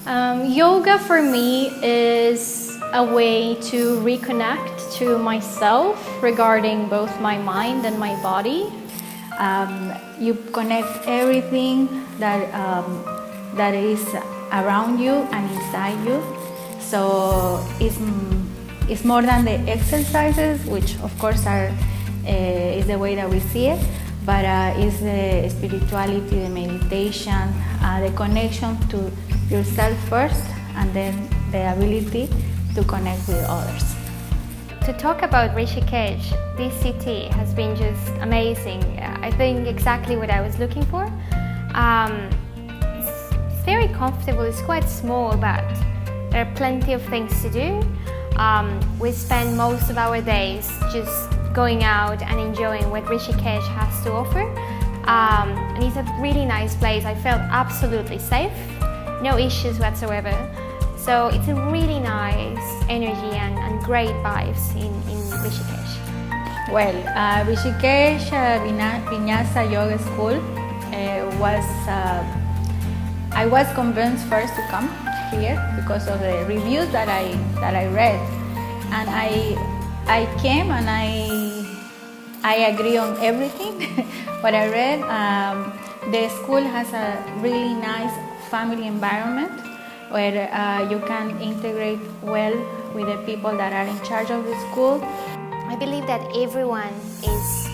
Yoga for me is a way to reconnect to myself regarding both my mind and my body. You connect everything that is around you and inside you. So it's more than the exercises, which of course is the way that we see it, but it's the spirituality, the meditation, the connection to yourself first, and then the ability to connect with others. To talk about Rishikesh, this city has been just amazing. I think exactly what I was looking for. It's very comfortable, it's quite small, but there are plenty of things to do. We spend most of our days just going out and enjoying what Rishikesh has to offer. And it's a really nice place. I felt absolutely safe, no issues whatsoever. So it's a really nice energy and great vibes in Rishikesh. Well, Rishikesh Vinyasa Yoga School I was convinced first to come here because of the reviews that I read, and I came and I agree on everything what I read. The school has a really nice family environment where you can integrate well with the people that are in charge of the school. I believe that everyone is,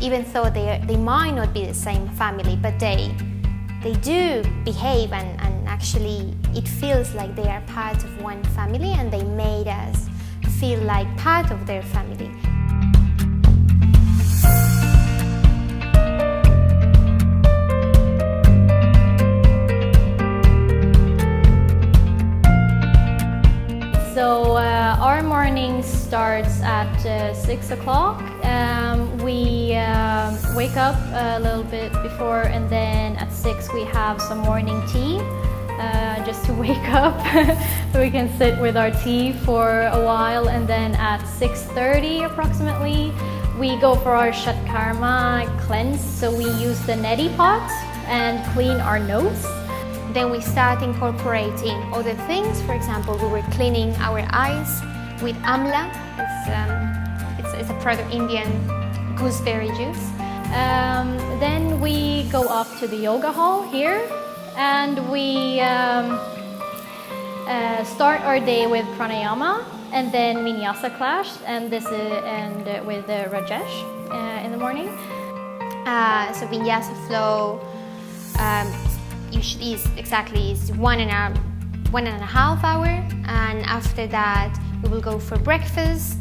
even though they might not be the same family, but they do behave and actually it feels like they are part of one family, and they made us feel like part of their family. So our morning starts at 6 o'clock. We wake up a little bit before, and then at 6 we have some morning tea just to wake up. We can sit with our tea for a while, and then at 6:30 approximately we go for our Shatkarma cleanse. So we use the neti pot and clean our nose. Then we start incorporating other things. For example, we were cleaning our eyes with amla. It's a part of Indian gooseberry juice. Then we go up to the yoga hall here, and we start our day with pranayama and then vinyasa class, and with Rajesh in the morning. So vinyasa flow usually is 1.5 hours, and after that we will go for breakfast.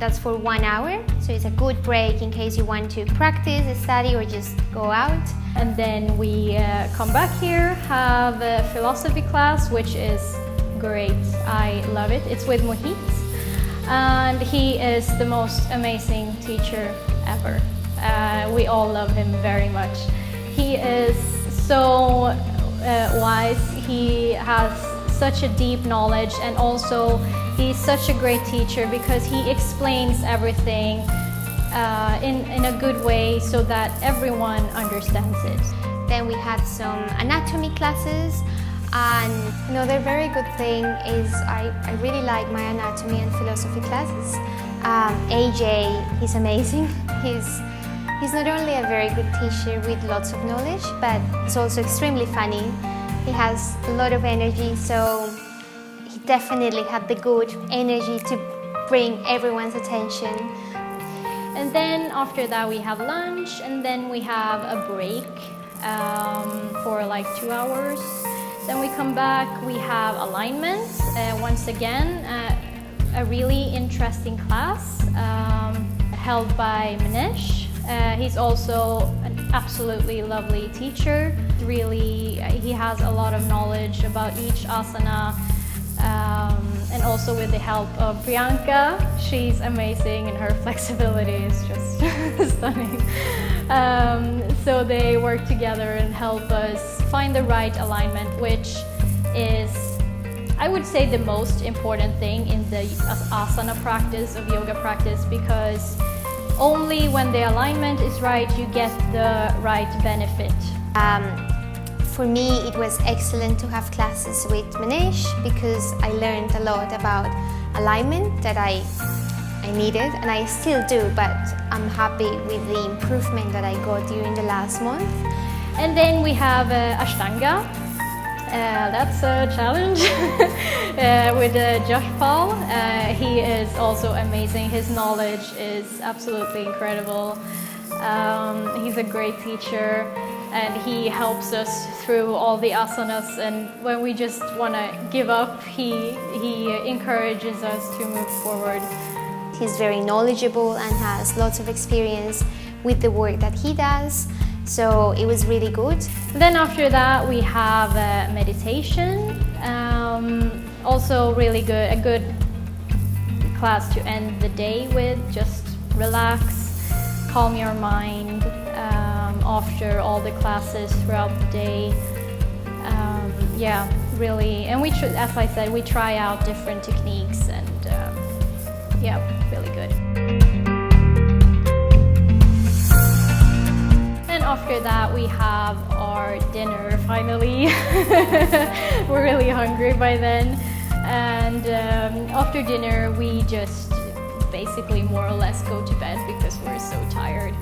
That's for 1 hour, so it's a good break in case you want to practice, study, or just go out. And then we come back here, have a philosophy class, which is great. I love it. It's with Mohit, and he is the most amazing teacher ever. We all love him very much. He is so wise. He has such a deep knowledge, and also he's such a great teacher because he explains everything in a good way so that everyone understands it. Then we had some anatomy classes, and another very good thing is I really like my anatomy and philosophy classes. AJ, he's amazing. He's not only a very good teacher with lots of knowledge, but he's also extremely funny. He has a lot of energy, so he definitely had the good energy to bring everyone's attention. And then after that we have lunch, and then we have a break for like 2 hours. Then we come back, we have alignment. Once again, a really interesting class held by Manish. He's also an absolutely lovely teacher. Really, he has a lot of knowledge about each asana, and also with the help of Priyanka. She's amazing, and her flexibility is just stunning. So they work together and help us find the right alignment, which is, I would say, the most important thing in the asana practice, of yoga practice, because only when the alignment is right, you get the right benefit. For me, it was excellent to have classes with Manish because I learned a lot about alignment that I needed, and I still do, but I'm happy with the improvement that I got during the last month. And then we have Ashtanga. That's a challenge with Josh Paul. He is also amazing. His knowledge is absolutely incredible. He's a great teacher, and he helps us through all the asanas, and when we just want to give up, he encourages us to move forward. He's very knowledgeable and has lots of experience with the work that he does, so it was really good. Then after that we have meditation, also really good, a good class to end the day with. Just relax, calm your mind after all the classes throughout the day. Yeah, really, and as I said, we try out different techniques, and yeah, really good. And after that we have our dinner finally. We're really hungry by then, and after dinner we just basically more or less go to bed because we're so tired.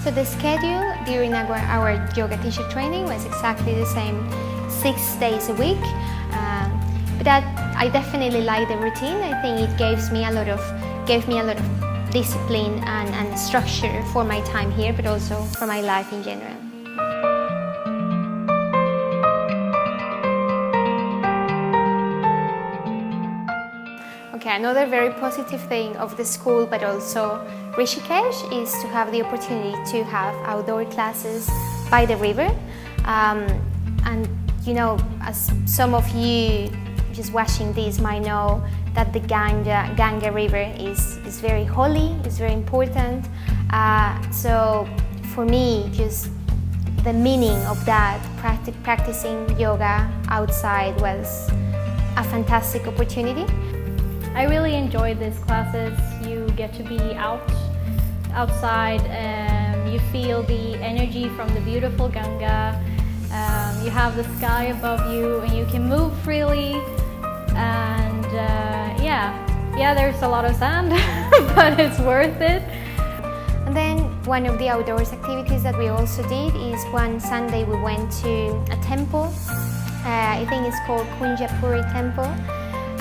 So the schedule during our yoga teacher training was exactly the same, 6 days a week. But I definitely like the routine. I think it gave me a lot of discipline and structure for my time here, but also for my life in general. Okay, another very positive thing of the school, but also Rishikesh, is to have the opportunity to have outdoor classes by the river. And you know, as some of you just watching this might know, that the Ganga River is very holy, it's very important. So for me, just the meaning of that, practicing yoga outside, was a fantastic opportunity. I really enjoyed these classes. You get to be outside, you feel the energy from the beautiful Ganga, you have the sky above you, and you can move freely, and yeah, there's a lot of sand, but it's worth it. And then one of the outdoors activities that we also did is one Sunday we went to a temple. I think it's called Kunjapuri Temple.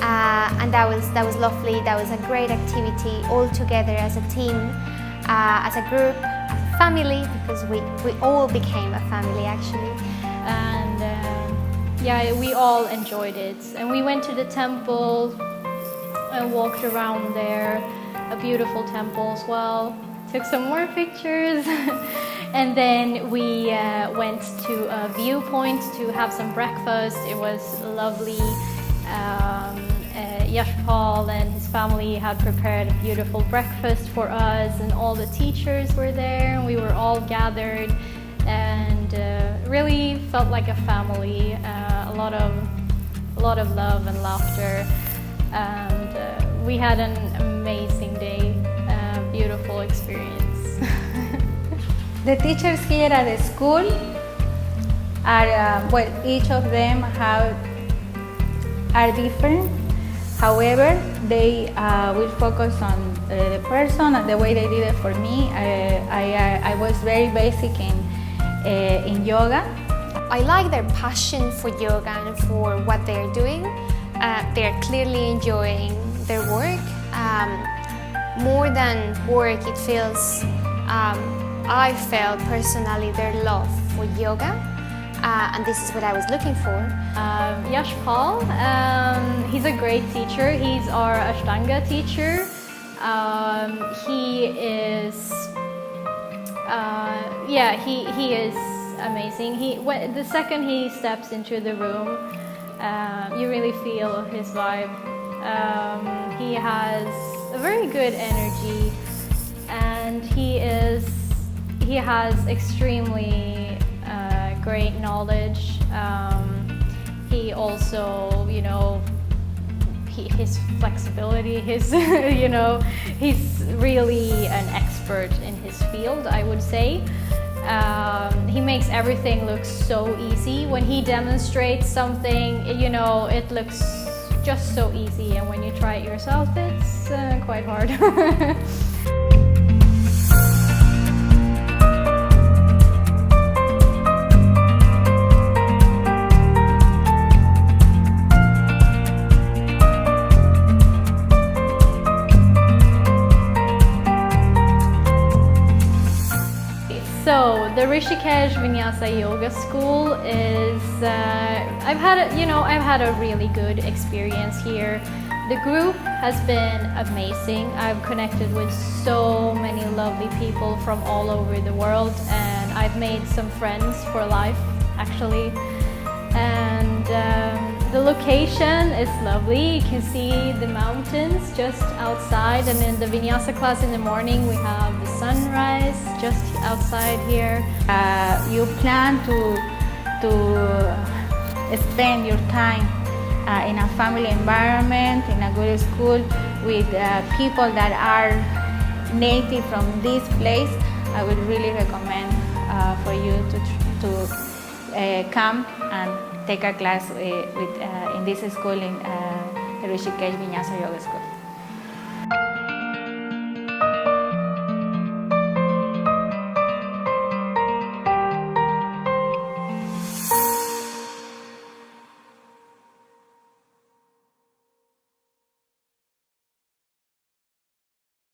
And that was lovely. That was a great activity, all together as a team, as a group, as a family, because we all became a family actually. And yeah, we all enjoyed it. And we went to the temple and walked around there, a beautiful temple as well. Took some more pictures. And then we went to a viewpoint to have some breakfast. It was lovely. Yashpal and his family had prepared a beautiful breakfast for us, and all the teachers were there, and we were all gathered, and really felt like a family. A lot of love and laughter, and we had an amazing day, beautiful experience. The teachers here at the school are, well, each of them are different. However, they will focus on the person and the way they did it for me. I was very basic in yoga. I like their passion for yoga and for what they're doing. They're clearly enjoying their work. More than work, it feels, I felt personally their love for yoga. And this is what I was looking for. Yashpal, he's a great teacher. He's our Ashtanga teacher. He is, he is amazing. The second he steps into the room, you really feel his vibe. He has a very good energy, and he has extremely great knowledge. He also, his flexibility, he's really an expert in his field, I would say. He makes everything look so easy. When he demonstrates something, you know, it looks just so easy, and when you try it yourself, it's quite hard. So the Rishikesh Vinyasa Yoga School is, I've had a really good experience here. The group has been amazing. I've connected with so many lovely people from all over the world, and I've made some friends for life, actually. And the location is lovely. You can see the mountains just outside, and in the Vinyasa class in the morning we have the sunrise just outside here. You plan to spend your time in a family environment, in a good school, with people that are native from this place. I would really recommend for you to come and take a class in this school, in the Rishikesh Vinyasa Yoga School.